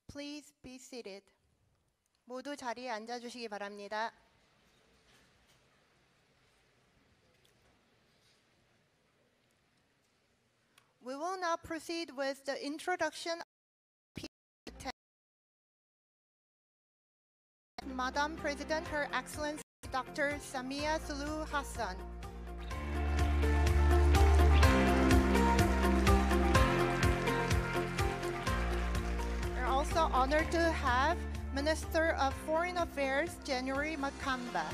Please be seated. 모두 자리에 앉아주시기 바랍니다. We will now proceed with the introduction of Madam President, Her Excellency Dr. Samia Suluhu Hassan. We're also honored to have Minister of Foreign Affairs, January Makamba.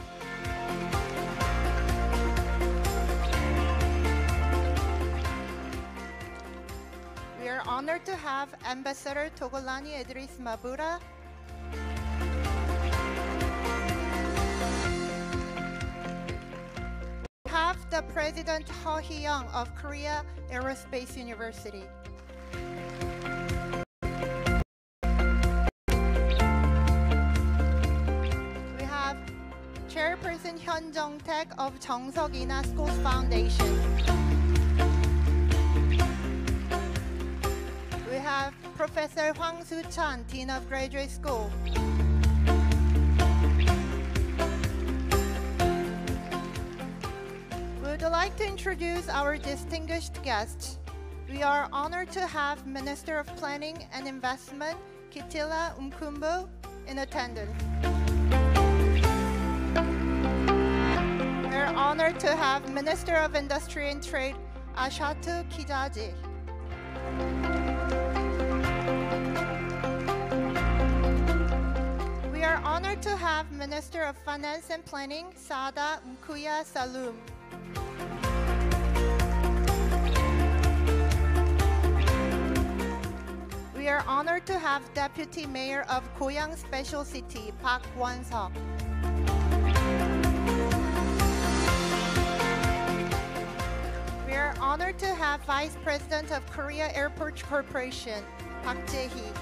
We are honored to have Ambassador Togolani Idris Mabura. We have the President Ho Hee-young of Korea Aerospace University. We have Chairperson Hyun Jung-taek of Jeongseok-ina Schools Foundation. We have Professor Hwang Soo-chan, Dean of Graduate School. We would like to introduce our distinguished guests. We are honored to have Minister of Planning and Investment, Kitila Umkumbu, in attendance. We are honored to have Minister of Industry and Trade, Ashatu Kijaji. We are honored to have Minister of Finance and Planning, Sada Mkuya Salum. We are honored to have Deputy Mayor of Goyang Special City, Park Won-seok. We are honored to have Vice President of Korea Airport Corporation, Park Jae-hee.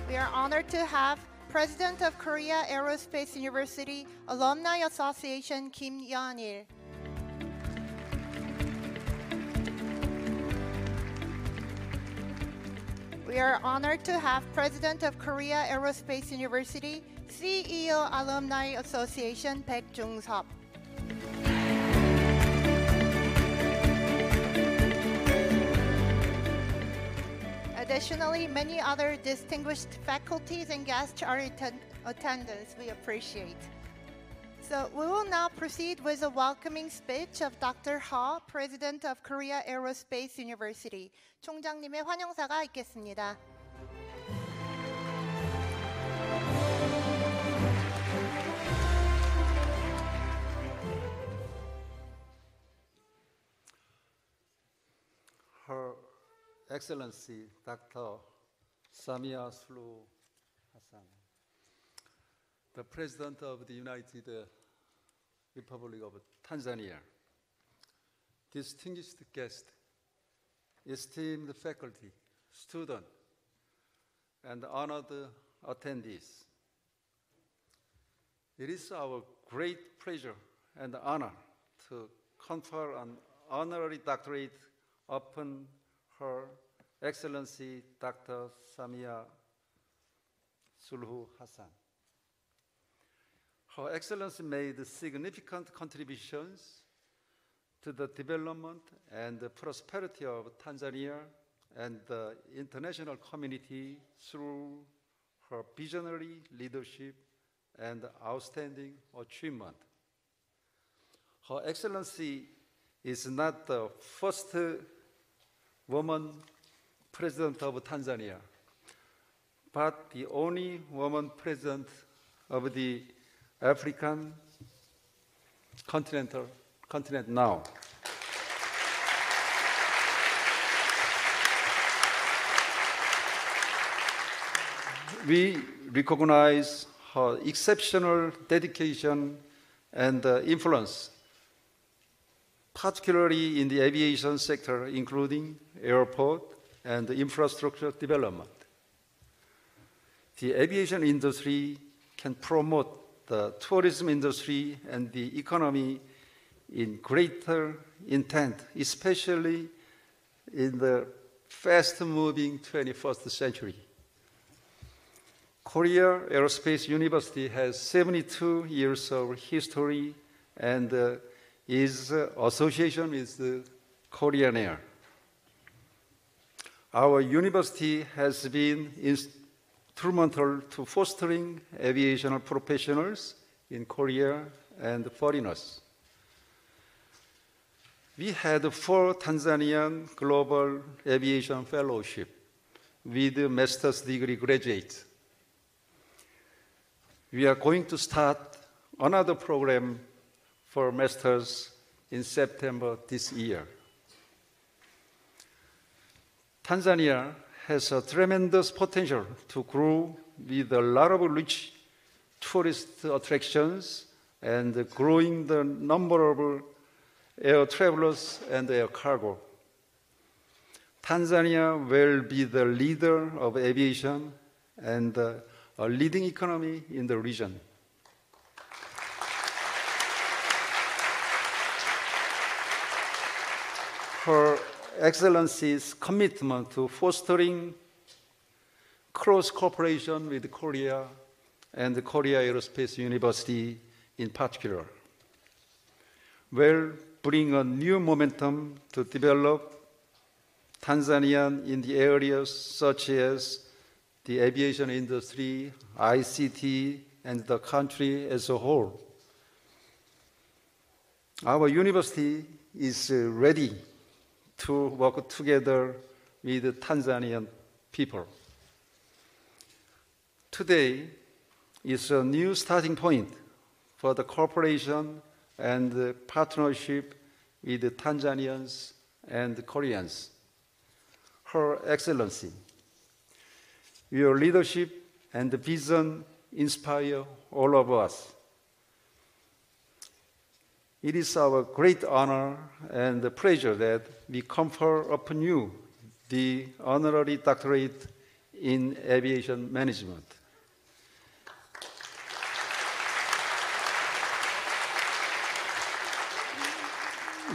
We are honored to have President of Korea Aerospace University Alumni Association, Kim Yeon-il. We are honored to have President of Korea Aerospace University, CEO Alumni Association, Baek Jung-seop. Additionally, many other distinguished faculties and guests are in attendance. We appreciate. So we will now proceed with a welcoming speech of Dr. Ha, President of Korea Aerospace University. 총장님의 환영사가 있겠습니다. Her Excellency Dr. Samia Suluhu Hassan, the President of the United Republic of Tanzania, distinguished guests, esteemed faculty, students, and honored attendees. It is our great pleasure and honor to confer an honorary doctorate upon Her Excellency Dr. Samia Suluhu Hassan. Her Excellency made significant contributions to the development and the prosperity of Tanzania and the international community through her visionary leadership and outstanding achievement. Her Excellency is not the first woman president of Tanzania, but the only woman president of the African continent now. We recognize her exceptional dedication and influence, particularly in the aviation sector, including airport and infrastructure development. The aviation industry can promote the tourism industry and the economy in greater intent, especially in the fast-moving 21st century. Korea Aerospace University has 72 years of history and is association with the Korean Air. Our university has been instrumental to fostering aviation professionals in Korea and foreigners. We had 4 Tanzanian Global Aviation Fellowship with master's degree graduates. We are going to start another program for masters in September this year. Tanzania has a tremendous potential to grow with a lot of rich tourist attractions and growing the number of air travelers and air cargo. Tanzania will be the leader of aviation and a leading economy in the region. Her Excellency's commitment to fostering close cooperation with Korea and the Korea Aerospace University in particular will bring a new momentum to develop Tanzania in the areas such as the aviation industry, ICT, and the country as a whole. Our university is ready to work together with the Tanzanian people. Today is a new starting point for the cooperation and the partnership with the Tanzanians and the Koreans. Her Excellency, your leadership and vision inspire all of us. It is our great honor and pleasure that we confer upon you the honorary doctorate in aviation management.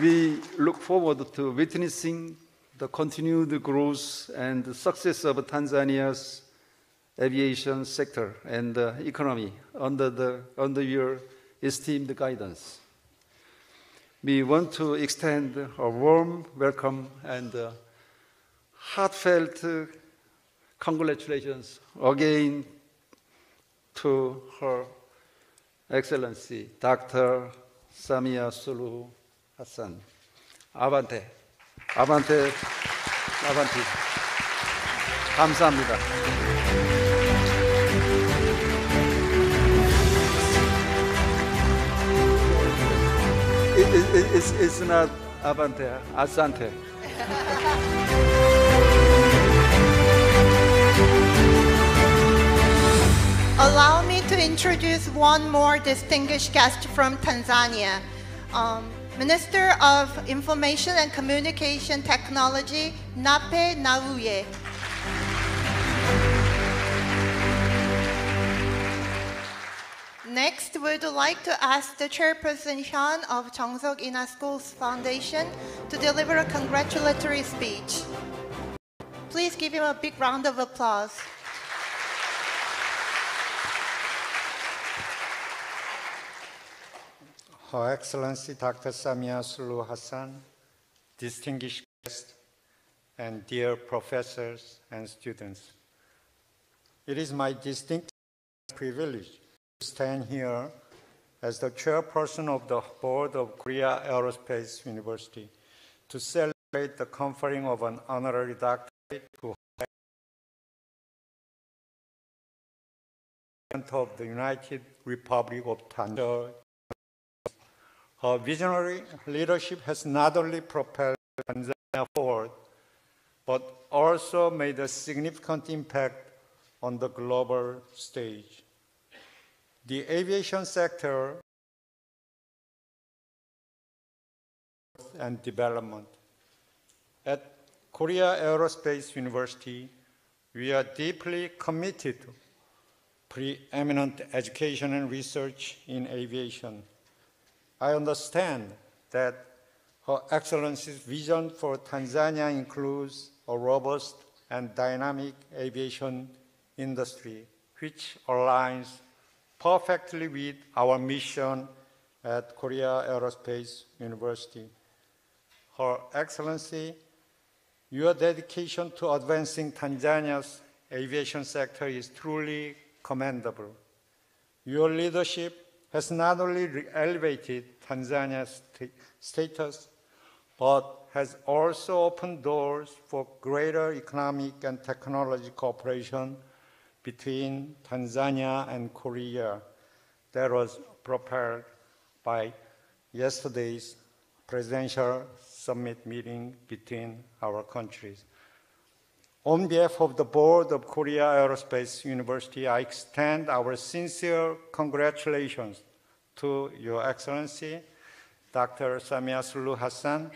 We look forward to witnessing the continued growth and success of Tanzania's aviation sector and economy under your esteemed guidance. We want to extend a warm welcome and heartfelt congratulations again to Her Excellency Dr. Samia Suluhu Hassan. Avante, avante, avanti. 감사합니다. It's not avante, asante. Allow me to introduce one more distinguished guest from Tanzania. Minister of Information and Communication Technology, Nape Nnauye. Next, we'd like to ask the chairperson Hyun of Jeongseok Ina Schools Foundation to deliver a congratulatory speech. Please give him a big round of applause. Her Excellency Dr. Samia Suluhu Hassan, distinguished guests, and dear professors and students. It is my distinct privilege to stand here as the chairperson of the board of Korea Aerospace University to celebrate the conferring of an honorary doctorate to of the United Republic of Tanzania. Her visionary leadership has not only propelled Tanzania forward, but also made a significant impact on the global stage. The aviation sector and development. At Korea Aerospace University, we are deeply committed to preeminent education and research in aviation. I understand that Her Excellency's vision for Tanzania includes a robust and dynamic aviation industry, which aligns perfectly with our mission at Korea Aerospace University. Her Excellency, your dedication to advancing Tanzania's aviation sector is truly commendable. Your leadership has not only elevated Tanzania's status, but has also opened doors for greater economic and technology cooperation between Tanzania and Korea that was propelled by yesterday's presidential summit meeting between our countries. On behalf of the board of Korea Aerospace University, I extend our sincere congratulations to Your Excellency, Dr. Samia Suluhu Hassan.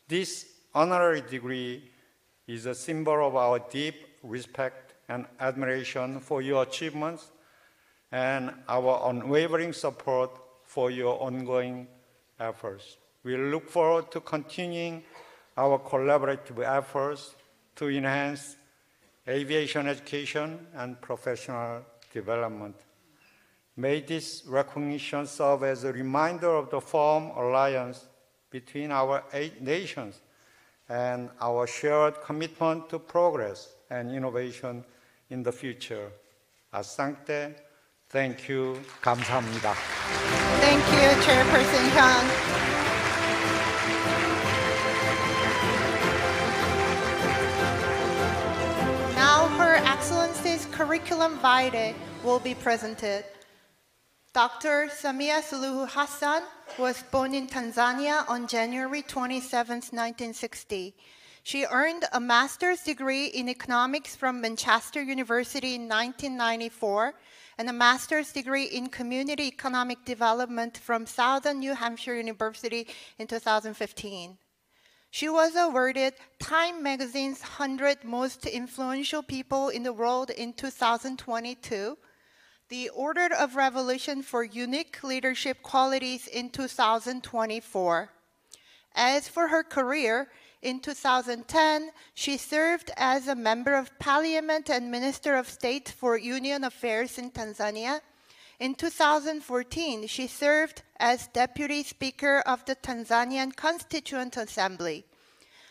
This honorary degree is a symbol of our deep respect and admiration for your achievements and our unwavering support for your ongoing efforts. We look forward to continuing our collaborative efforts to enhance aviation education and professional development. May this recognition serve as a reminder of the firm alliance between our 8 nations and our shared commitment to progress and innovation in the future. Asante, thank you. 감사합니다. Thank you, Chairperson Hyun. Now, Her Excellency's curriculum vitae will be presented. Dr. Samia Suluhu Hassan was born in Tanzania on January 27, 1960. She earned a master's degree in economics from Manchester University in 1994 and a master's degree in community economic development from Southern New Hampshire University in 2015. She was awarded Time magazine's 100 Most Influential People in the World in 2022, the Order of Revolution for Unique Leadership Qualities in 2024. As for her career, in 2010, she served as a Member of Parliament and Minister of State for Union Affairs in Tanzania. In 2014, she served as Deputy Speaker of the Tanzanian Constituent Assembly.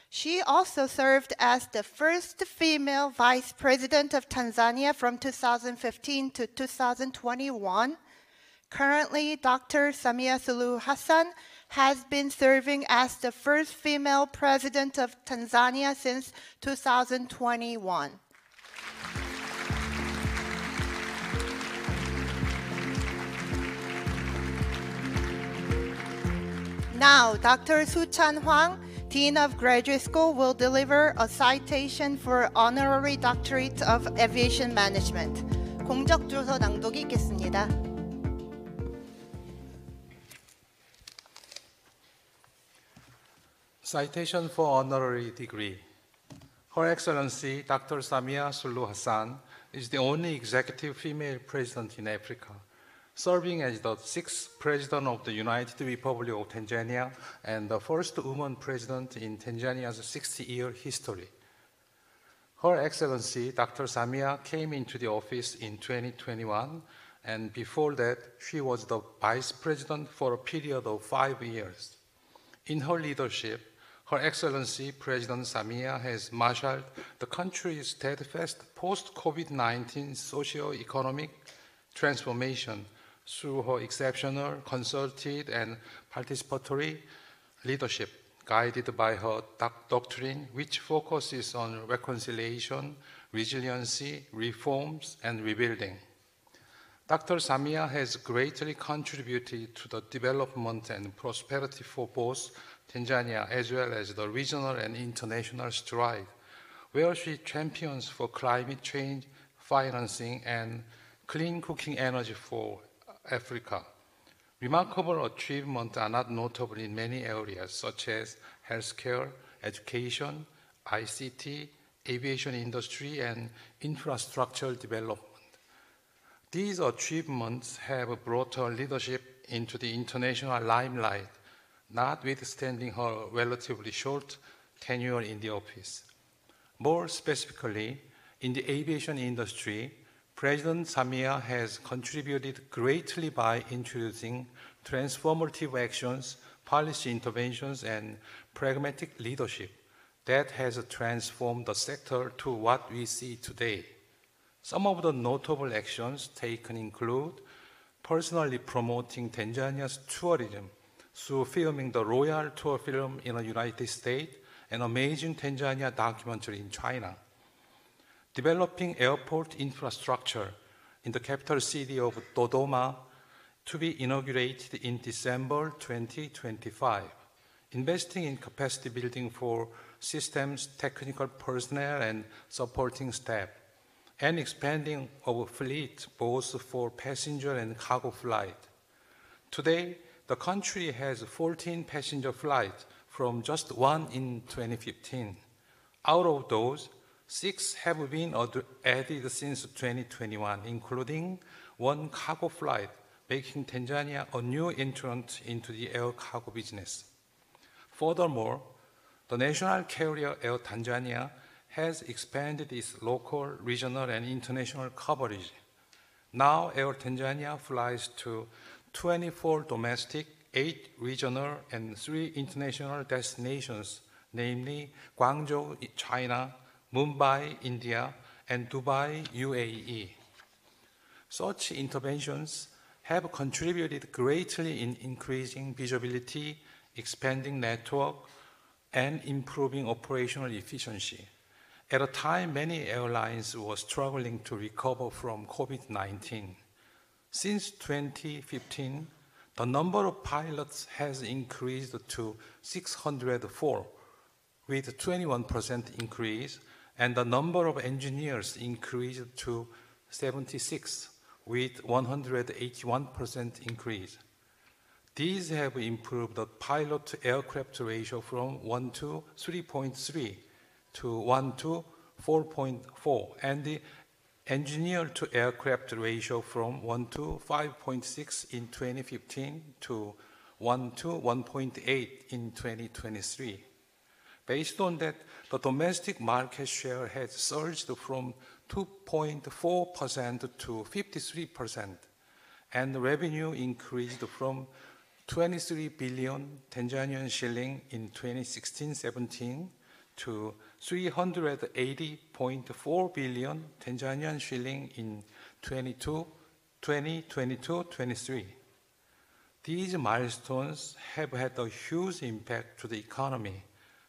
She also served as the first female Vice President of Tanzania from 2015 to 2021. Currently, Dr. Samia Suluhu Hassan has been serving as the first female President of Tanzania since 2021. Now, Dr. Su-chan Hwang, Dean of Graduate School, will deliver a citation for Honorary Doctorate of Aviation Management. 공적조서 낭독이 있겠습니다. Citation for honorary degree. Her Excellency Dr. Samia Suluhu Hassan is the only executive female president in Africa, serving as the 6th President of the United Republic of Tanzania and the first woman president in Tanzania's 60-year history. Her Excellency Dr. Samia came into the office in 2021, and before that, she was the Vice President for a period of 5 years. In her leadership, Her Excellency President Samia has marshaled the country's steadfast post-COVID-19 socio-economic transformation through her exceptional, concerted, and participatory leadership, guided by her doctrine, which focuses on reconciliation, resiliency, reforms, and rebuilding. Dr. Samia has greatly contributed to the development and prosperity for both Tanzania as well as the regional and international stride, where she champions for climate change, financing, and clean cooking energy for Africa. Remarkable achievements are not notable in many areas such as healthcare, education, ICT, aviation industry, and infrastructure development. These achievements have brought her leadership into the international limelight, notwithstanding her relatively short tenure in the office. More specifically, in the aviation industry, President Samia has contributed greatly by introducing transformative actions, policy interventions, and pragmatic leadership that has transformed the sector to what we see today. Some of the notable actions taken include personally promoting Tanzania's tourism through filming the Royal Tour film in the United States and Amazing Tanzania documentary in China, developing airport infrastructure in the capital city of Dodoma to be inaugurated in December 2025, investing in capacity building for systems, technical personnel, and supporting staff, and expanding our fleet both for passenger and cargo flight. Today, the country has 14 passenger flights from just one in 2015. Out of those, 6 have been added since 2021, including 1 cargo flight, making Tanzania a new entrant into the air cargo business. Furthermore, the national carrier Air Tanzania has expanded its local, regional, and international coverage. Now, Air Tanzania flies to 24 domestic, 8 regional, and 3 international destinations, namely Guangzhou, China, Mumbai, India, and Dubai, UAE. Such interventions have contributed greatly in increasing visibility, expanding network, and improving operational efficiency. At a time, many airlines were struggling to recover from COVID-19. Since 2015, the number of pilots has increased to 604, with a 21% increase, and the number of engineers increased to 76, with 181% increase. These have improved the pilot-to-aircraft ratio from 1 to 3.3 to 1 to 4.4, and the engineer-to-aircraft ratio from 1 to 5.6 in 2015 to 1 to 1.8 in 2023. Based on that, the domestic market share has surged from 2.4% to 53%, and revenue increased from 23 billion Tanzanian shilling in 2016-17 to 380.4 billion Tanzanian shilling in 2022-23. These milestones have had a huge impact to the economy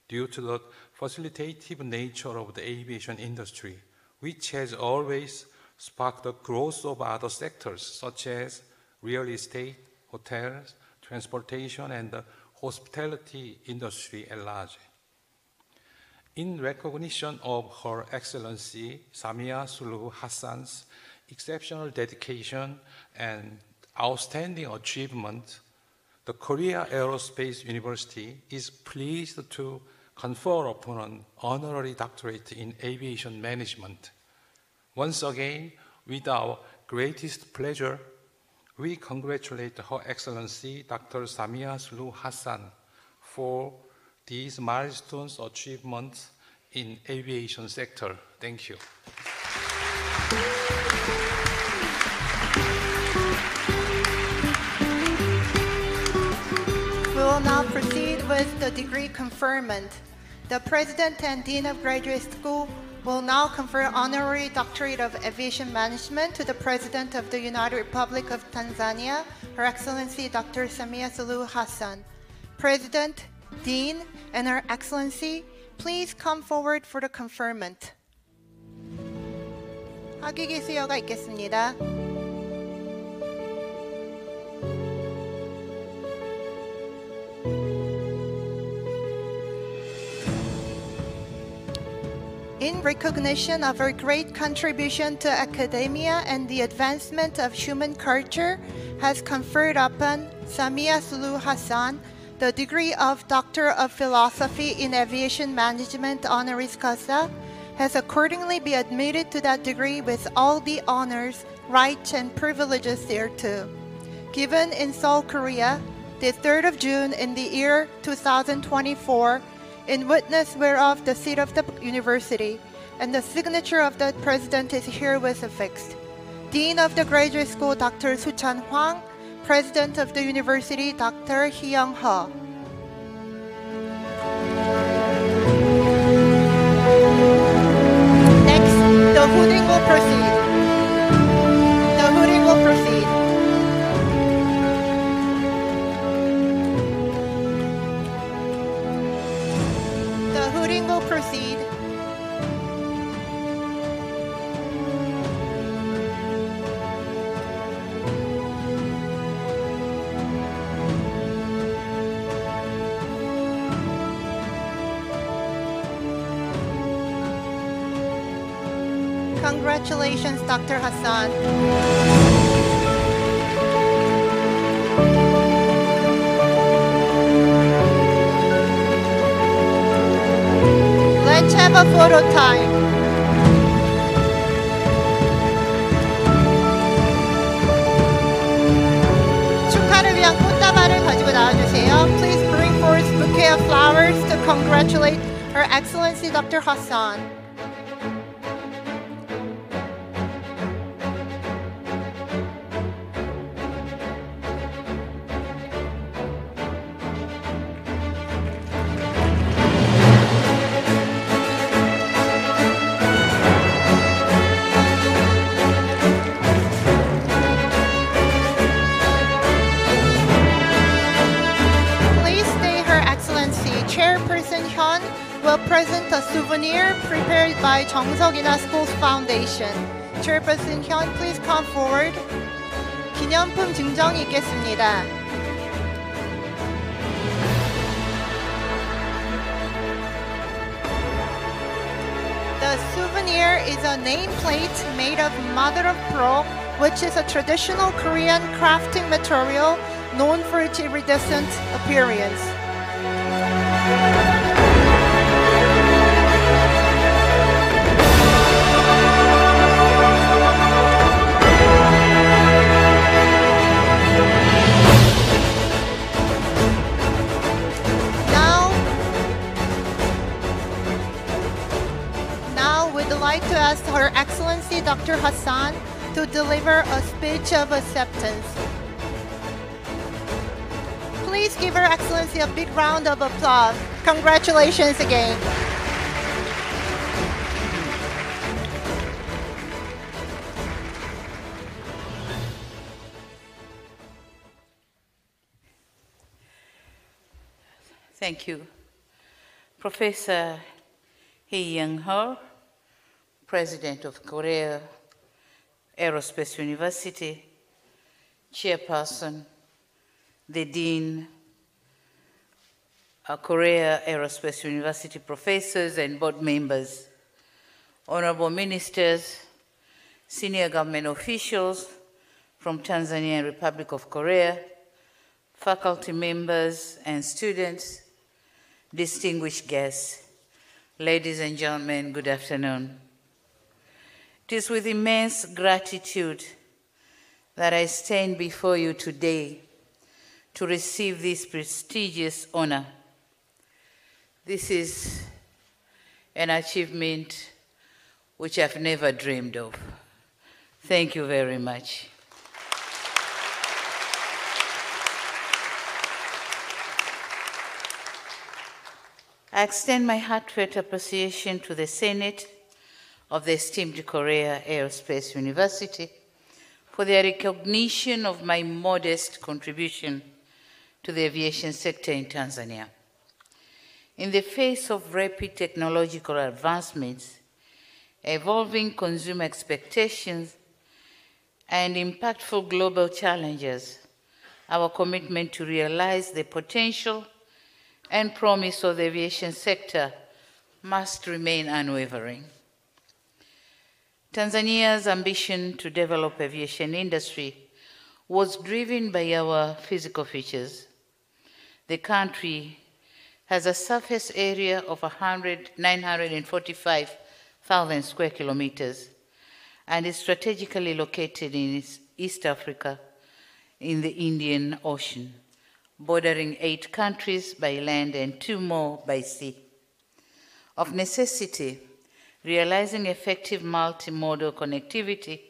due to the facilitative nature of the aviation industry, which has always sparked the growth of other sectors such as real estate, hotels, transportation, and the hospitality industry at large. In recognition of Her Excellency Samia Suluhu Hassan's exceptional dedication and outstanding achievement, the Korea Aerospace University is pleased to confer upon an honorary doctorate in aviation management. Once again, with our greatest pleasure, we congratulate Her Excellency Dr. Samia Suluhu Hassan for these milestones achievements in aviation sector. Thank you. We will now proceed with the degree conferment. The President and Dean of Graduate School will now confer Honorary Doctorate of Aviation Management to the President of the United Republic of Tanzania, Her Excellency Dr. Samia Suluhu Hassan. President, Dean, and Her Excellency, please come forward for the conferment. 학위기 수여가 있겠습니다. In recognition of her great contribution to academia and the advancement of human culture, has conferred upon Samia Suluhu Hassan the degree of Doctor of Philosophy in Aviation Management Honoris Causa, has accordingly been admitted to that degree with all the honors, rights, and privileges thereto. Given in Seoul, Korea, the 3rd of June in the year 2024, in witness whereof the seat of the university and the signature of the president is herewith affixed. Dean of the Graduate School, Dr. Soo-chan Hwang. President of the University, Dr. Hee-young-ho. Next, the hooting will proceed. The hooting will proceed. The hooting will proceed. Congratulations, Dr. Hassan. Let's have a photo time. 축하를 위한 꽃다발을 가지고 나와주세요. Please bring forth a bouquet of flowers to congratulate Her Excellency Dr. Hassan. Will present a souvenir prepared by 정석이나 Schools Foundation. Chairperson Hyun, please come forward. 기념품 증정이 있겠습니다. The souvenir is a nameplate made of mother of pearl, which is a traditional Korean crafting material known for its iridescent appearance. To ask Her Excellency Dr. Hassan to deliver a speech of acceptance. Please give Her Excellency a big round of applause. Congratulations again. Thank you. Professor Hee-young-ho, President of Korea Aerospace University, Chairperson, the Dean of Korea Aerospace University professors and board members, honorable ministers, senior government officials from Tanzania and Republic of Korea, faculty members and students, distinguished guests, ladies and gentlemen, good afternoon. It is with immense gratitude that I stand before you today to receive this prestigious honor. This is an achievement which I've never dreamed of. Thank you very much. I extend my heartfelt appreciation to the Senate of the esteemed Korea Aerospace University for their recognition of my modest contribution to the aviation sector in Tanzania. In the face of rapid technological advancements, evolving consumer expectations, and impactful global challenges, our commitment to realize the potential and promise of the aviation sector must remain unwavering. Tanzania's ambition to develop aviation industry was driven by our physical features. The country has a surface area of 945,000 square kilometers and is strategically located in East Africa in the Indian Ocean, bordering 8 countries by land and 2 more by sea. Of necessity, realizing effective multimodal connectivity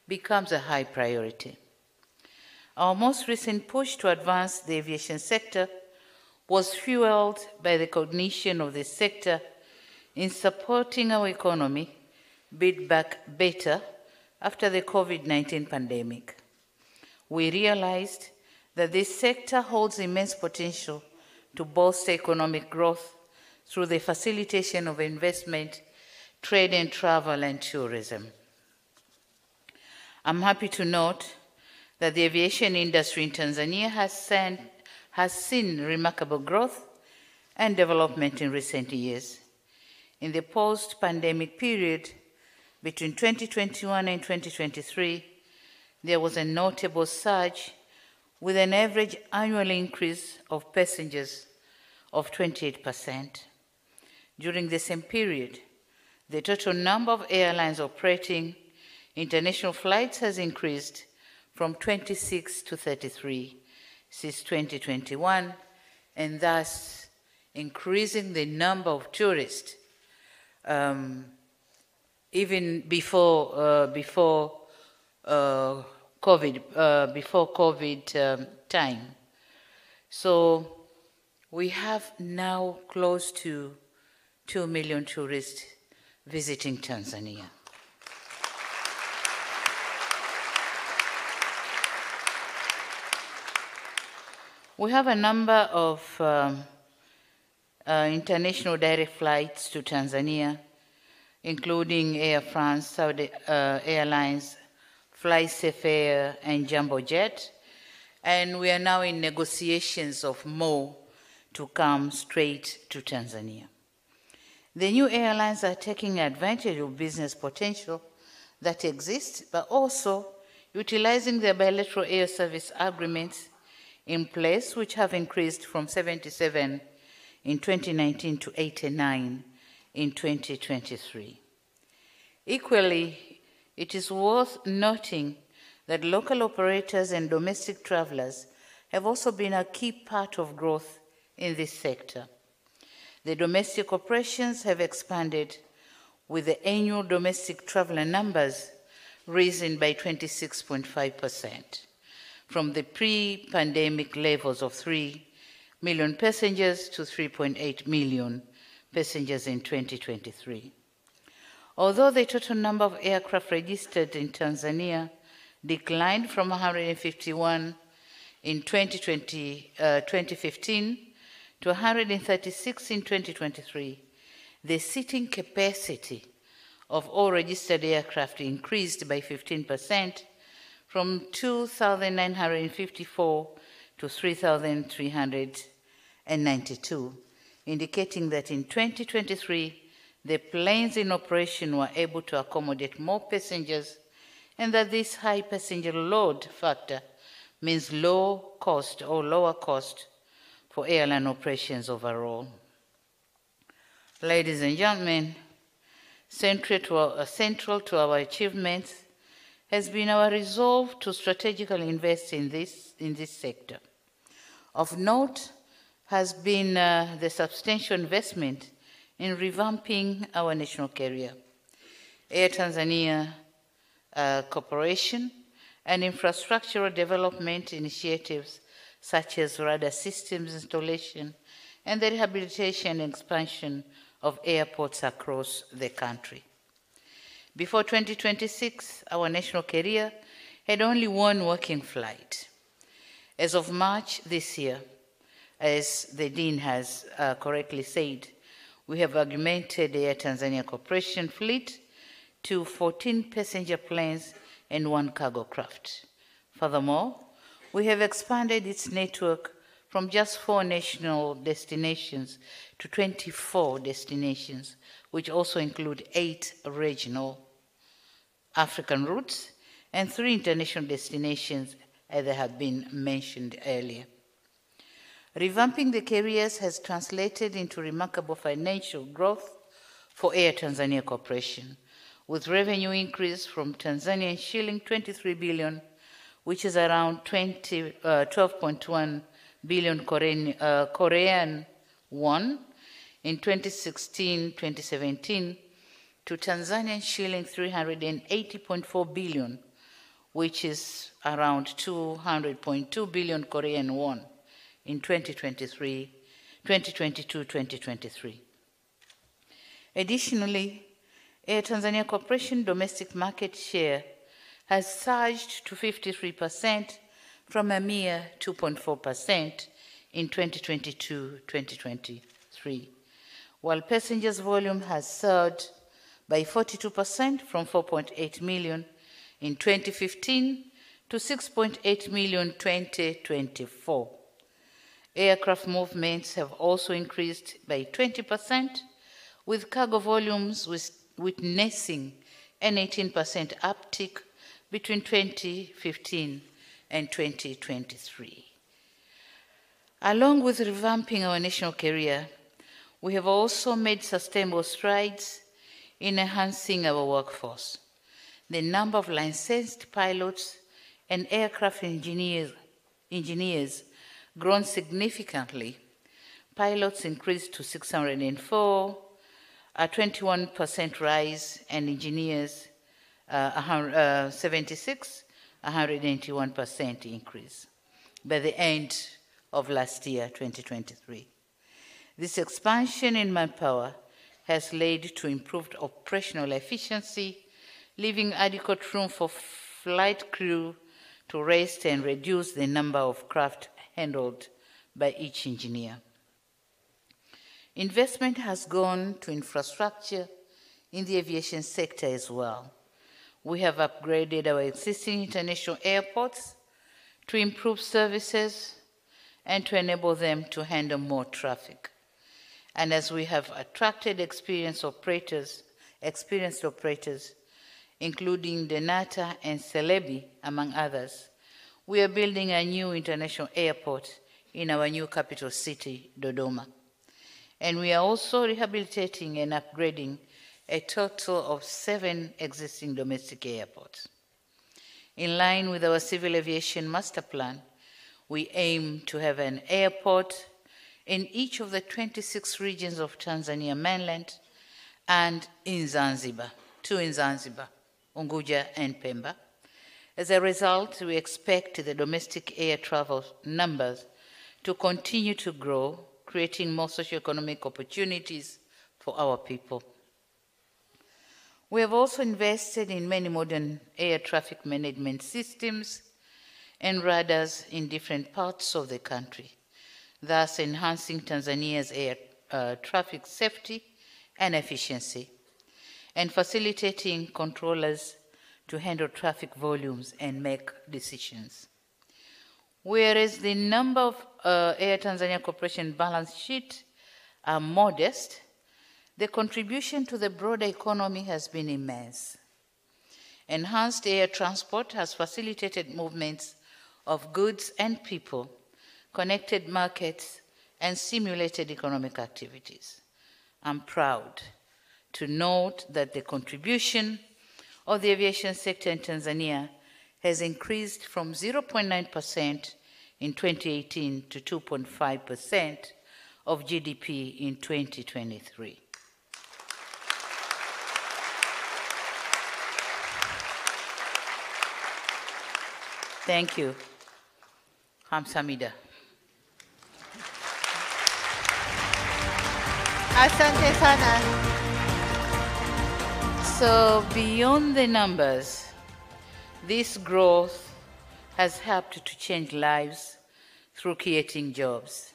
becomes a high priority. Our most recent push to advance the aviation sector was fueled by the cognition of this sector in supporting our economy build back better after the COVID-19 pandemic. We realized that this sector holds immense potential to bolster economic growth through the facilitation of investment, trade and travel, and tourism. I'm happy to note that the aviation industry in Tanzania has seen remarkable growth and development in recent years. In the post-pandemic period, between 2021 and 2023, there was a notable surge with an average annual increase of passengers of 28%. During the same period, the total number of airlines operating international flights has increased from 26 to 33 since 2021, and thus increasing the number of tourists even before COVID time. So we have now close to 2 million tourists visiting Tanzania. We have a number of international direct flights to Tanzania, including Air France, Saudi Airlines, FlySafe Air, and Jumbo Jet. And we are now in negotiations of more to come straight to Tanzania. The new airlines are taking advantage of business potential that exists, but also utilizing the bilateral air service agreements in place, which have increased from 77 in 2019 to 89 in 2023. Equally, it is worth noting that local operators and domestic travelers have also been a key part of growth in this sector. The domestic operations have expanded, with the annual domestic traveler numbers risen by 26.5%, from the pre-pandemic levels of 3 million passengers to 3.8 million passengers in 2023. Although the total number of aircraft registered in Tanzania declined from 151 in 2015 to 136 in 2023, the seating capacity of all registered aircraft increased by 15%, from 2,954 to 3,392, indicating that in 2023, the planes in operation were able to accommodate more passengers, and that this high passenger load factor means low cost or lower cost for airline operations overall. Ladies and gentlemen, central to our achievements has been our resolve to strategically invest in this sector. Of note has been the substantial investment in revamping our national carrier, Air Tanzania Corporation, and infrastructural development initiatives such as radar systems installation and the rehabilitation and expansion of airports across the country. Before 2026, our national carrier had only one working flight. As of March this year, as the Dean has correctly said, we have augmented the Air Tanzania Corporation fleet to 14 passenger planes and 1 cargo craft. Furthermore, we have expanded its network from just 4 national destinations to 24 destinations, which also include 8 regional African routes and 3 international destinations, as they have been mentioned earlier. Revamping the carriers has translated into remarkable financial growth for Air Tanzania Corporation, with revenue increase from Tanzanian shilling 23 billion, which is around $12.1 billion Korean won in 2016-2017 to Tanzanian shilling 380.4 billion, which is around 200.2 billion Korean won in 2022-2023. Additionally, Air Tanzania Corporation domestic market share has surged to 53% from a mere 2.4% in 2022-2023, while passengers volume has surged by 42% from 4.8 million in 2015 to 6.8 million in 2024. Aircraft movements have also increased by 20%, with cargo volumes witnessing an 18% uptick between 2015 and 2023. Along with revamping our national career, we have also made sustainable strides in enhancing our workforce. The number of licensed pilots and aircraft engineers grown significantly. Pilots increased to 604, a 21% rise, and engineers 76, 181% increase by the end of last year, 2023. This expansion in manpower has led to improved operational efficiency, leaving adequate room for flight crew to rest and reduce the number of craft handled by each engineer. Investment has gone to infrastructure in the aviation sector as well. We have upgraded our existing international airports to improve services and to enable them to handle more traffic. And as we have attracted experienced operators, including Denata and Celebi, among others, we are building a new international airport in our new capital city, Dodoma. And we are also rehabilitating and upgrading a total of 7 existing domestic airports. In line with our civil aviation master plan, we aim to have an airport in each of the 26 regions of Tanzania mainland and in Zanzibar, 2 in Zanzibar, Unguja and Pemba. As a result, we expect the domestic air travel numbers to continue to grow, creating more socioeconomic opportunities for our people. We have also invested in many modern air traffic management systems and radars in different parts of the country, thus enhancing Tanzania's air traffic safety and efficiency, and facilitating controllers to handle traffic volumes and make decisions. Whereas the number of Air Tanzania Corporation balance sheet are modest, the contribution to the broader economy has been immense. Enhanced air transport has facilitated movements of goods and people, connected markets, and stimulated economic activities. I'm proud to note that the contribution of the aviation sector in Tanzania has increased from 0.9% in 2018 to 2.5% of GDP in 2023. Thank you. Hamsamida. Asante sana. So beyond the numbers, this growth has helped to change lives through creating jobs.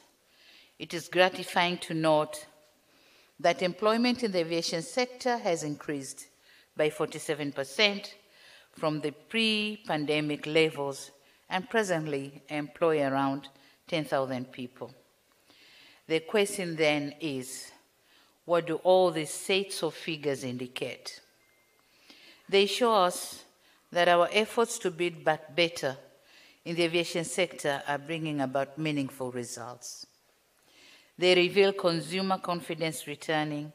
It is gratifying to note that employment in the aviation sector has increased by 47% from the pre-pandemic levels and presently employ around 10,000 people. The question then is, what do all these sets of figures indicate? They show us that our efforts to build back better in the aviation sector are bringing about meaningful results. They reveal consumer confidence returning,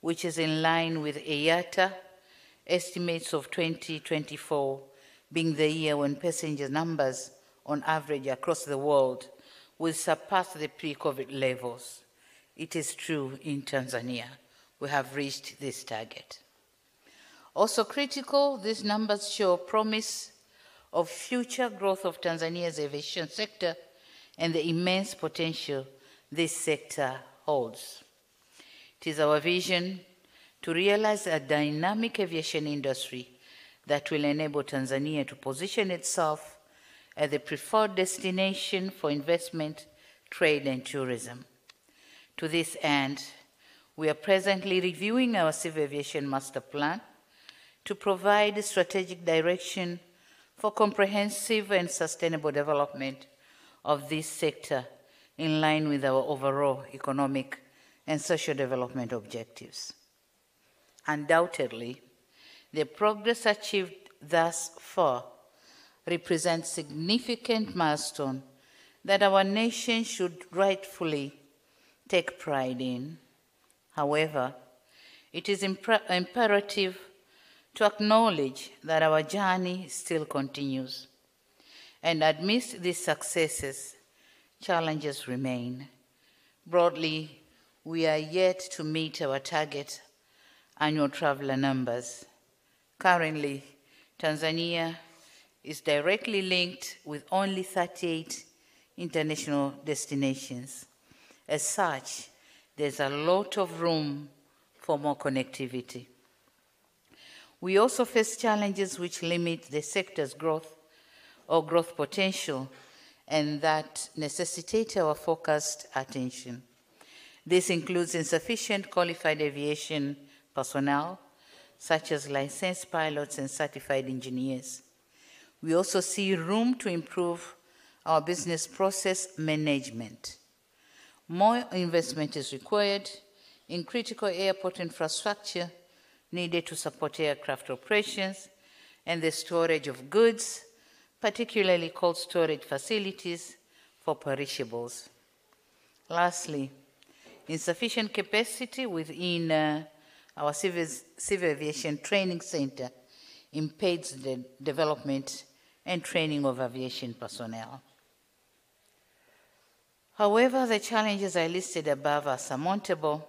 which is in line with IATA estimates of 2024 being the year when passenger numbers on average across the world will surpass the pre-COVID levels. It is true in Tanzania. We have reached this target. Also critical, these numbers show promise of future growth of Tanzania's aviation sector and the immense potential this sector holds. It is our vision to realize a dynamic aviation industry that will enable Tanzania to position itself as the preferred destination for investment, trade, and tourism. To this end, we are presently reviewing our civil aviation master plan to provide strategic direction for comprehensive and sustainable development of this sector in line with our overall economic and social development objectives. Undoubtedly, the progress achieved thus far represents significant milestone that our nation should rightfully take pride in. However, it is imperative to acknowledge that our journey still continues. And amidst these successes, challenges remain. Broadly, we are yet to meet our target annual traveler numbers. Currently, Tanzania is directly linked with only 38 international destinations. As such, there's a lot of room for more connectivity. We also face challenges which limit the sector's growth or growth potential and that necessitate our focused attention. This includes insufficient qualified aviation personnel, such as licensed pilots and certified engineers. We also see room to improve our business process management. More investment is required in critical airport infrastructure needed to support aircraft operations and the storage of goods, particularly cold storage facilities for perishables. Lastly, insufficient capacity within our civil aviation training center impedes the development and training of aviation personnel. However, the challenges I listed above are surmountable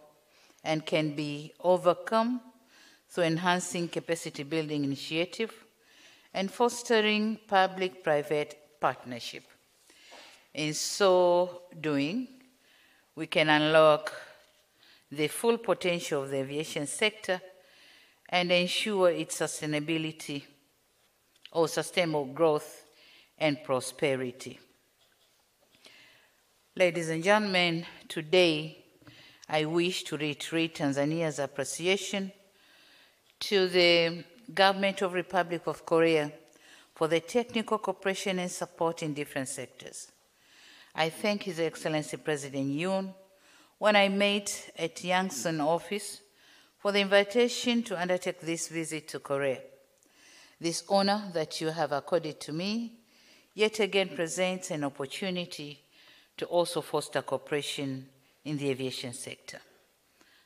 and can be overcome through enhancing capacity building initiative and fostering public-private partnership. In so doing, we can unlock the full potential of the aviation sector and ensure its sustainability or sustainable growth and prosperity. Ladies and gentlemen, today I wish to reiterate Tanzania's appreciation to the Government of Republic of Korea for the technical cooperation and support in different sectors. I thank His Excellency President Yoon when I met at Yangsan office for the invitation to undertake this visit to Korea. This honor that you have accorded to me yet again presents an opportunity to also foster cooperation in the aviation sector.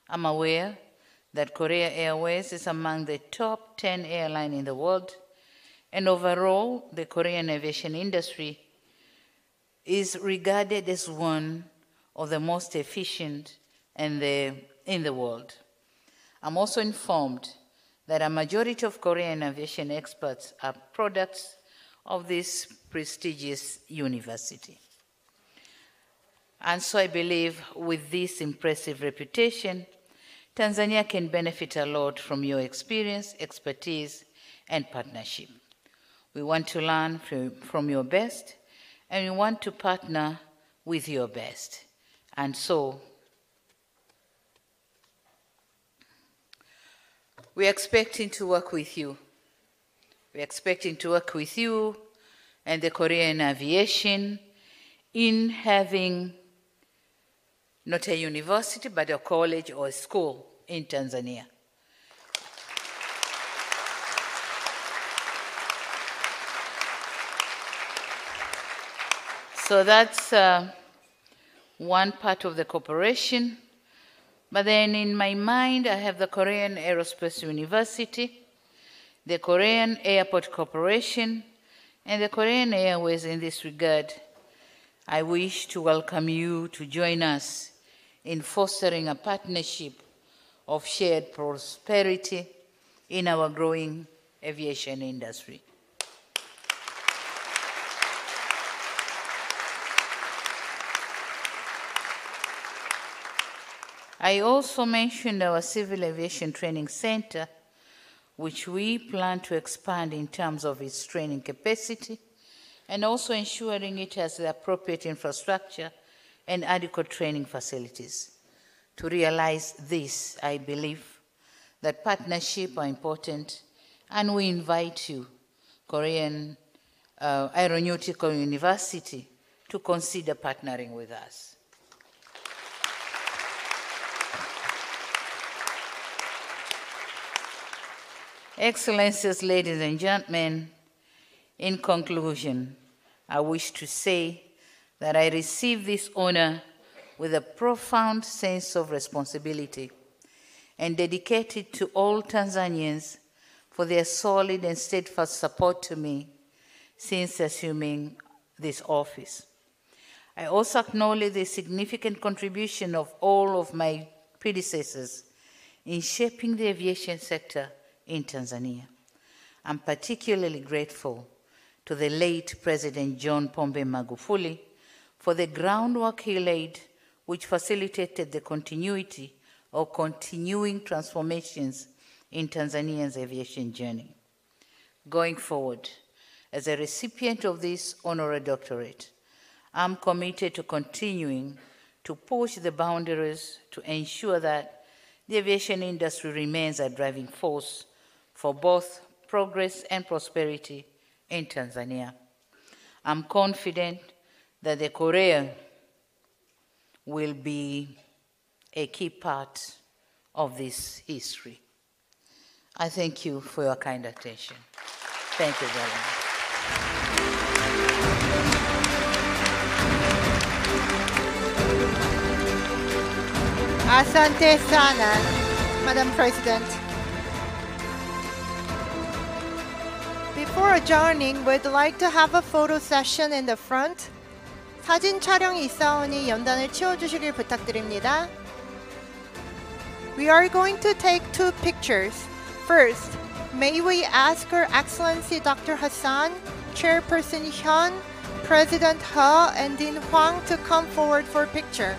I'm aware that Korea Airways is among the top 10 airlines in the world, and overall, the Korean aviation industry is regarded as one of the most efficient in the world. I'm also informed that a majority of Korean aviation experts are products of this prestigious university. And so I believe with this impressive reputation, Tanzania can benefit a lot from your experience, expertise, and partnership. We want to learn from your best, and we want to partner with your best. And so, we're expecting to work with you. We're expecting to work with you and the Korean aviation in having not a university, but a college or a school in Tanzania. So that's one part of the cooperation. But then in my mind, I have the Korea Aerospace University, the Korean Airport Corporation, and the Korean Airways in this regard I wish to welcome you to join us in fostering a partnership of shared prosperity in our growing aviation industry. I also mentioned our Civil Aviation Training Center, which we plan to expand in terms of its training capacity and also ensuring it has the appropriate infrastructure and adequate training facilities. To realize this, I believe that partnerships are important, and we invite you, Korean Aeronautical University, to consider partnering with us. Excellencies, ladies and gentlemen, in conclusion, I wish to say that I receive this honor with a profound sense of responsibility and dedicated to all Tanzanians for their solid and steadfast support to me since assuming this office. I also acknowledge the significant contribution of all of my predecessors in shaping the aviation sector in Tanzania. I'm particularly grateful to the late President John Pombe Magufuli for the groundwork he laid, which facilitated the continuity or continuing transformations in Tanzania's aviation journey. Going forward, as a recipient of this honorary doctorate, I'm committed to continuing to push the boundaries to ensure that the aviation industry remains a driving force for both progress and prosperity in Tanzania. I'm confident that the Korea will be a key part of this history. I thank you for your kind attention. Thank you very much. Asante sana, Madam President. Before adjourning, we'd like to have a photo session in the front. 사진 촬영이 있사오니 연단을 치워주시길 부탁드립니다. We are going to take 2 pictures. First, may we ask Her Excellency Dr. Hassan, Chairperson Hyun, President He, and Dean Hwang to come forward for a picture.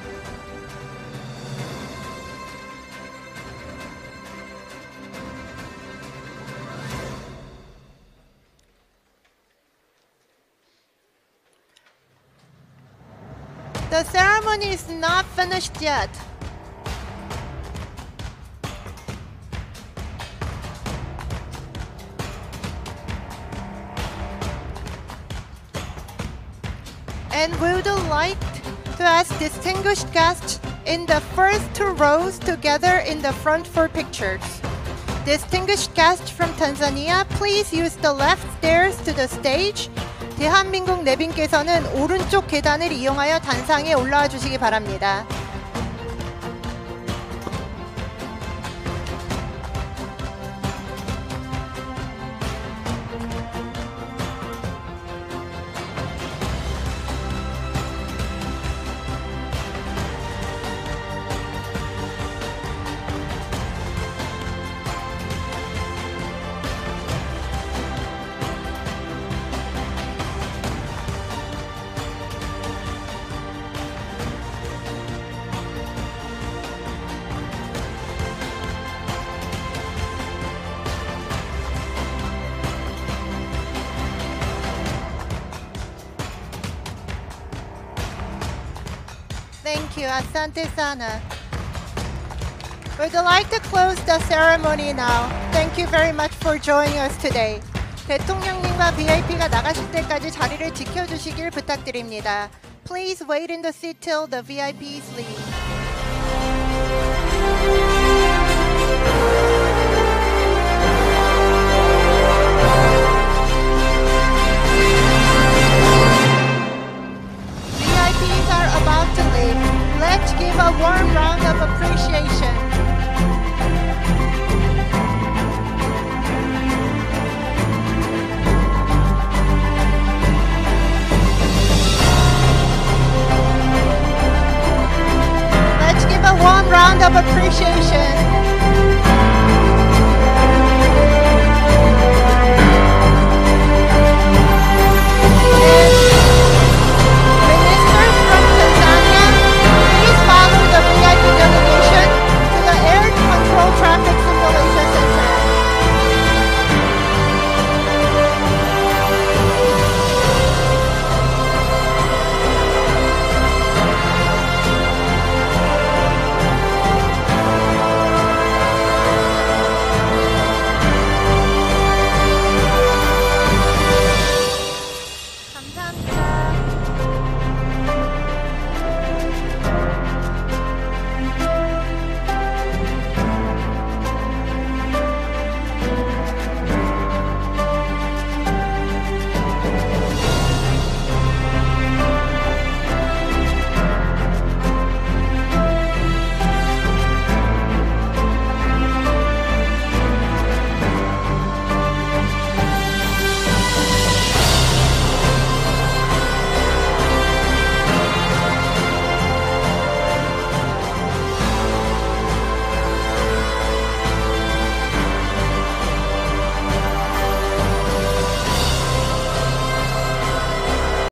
The ceremony is not finished yet. And we would like to ask distinguished guests in the first 2 rows to gather in the front for pictures. Distinguished guests from Tanzania, please use the left stairs to the stage. 대한민국 내빈께서는 오른쪽 계단을 이용하여 단상에 올라와 주시기 바랍니다. Thank you, Asante sana. We'd like to close the ceremony now. Thank you very much for joining us today. 대통령님과 VIP가 나가실 때까지 자리를 지켜주시길 부탁드립니다. Please wait in the seat till the VIPs leave. VIPs are about to leave. Let's give a warm round of appreciation. round of appreciation.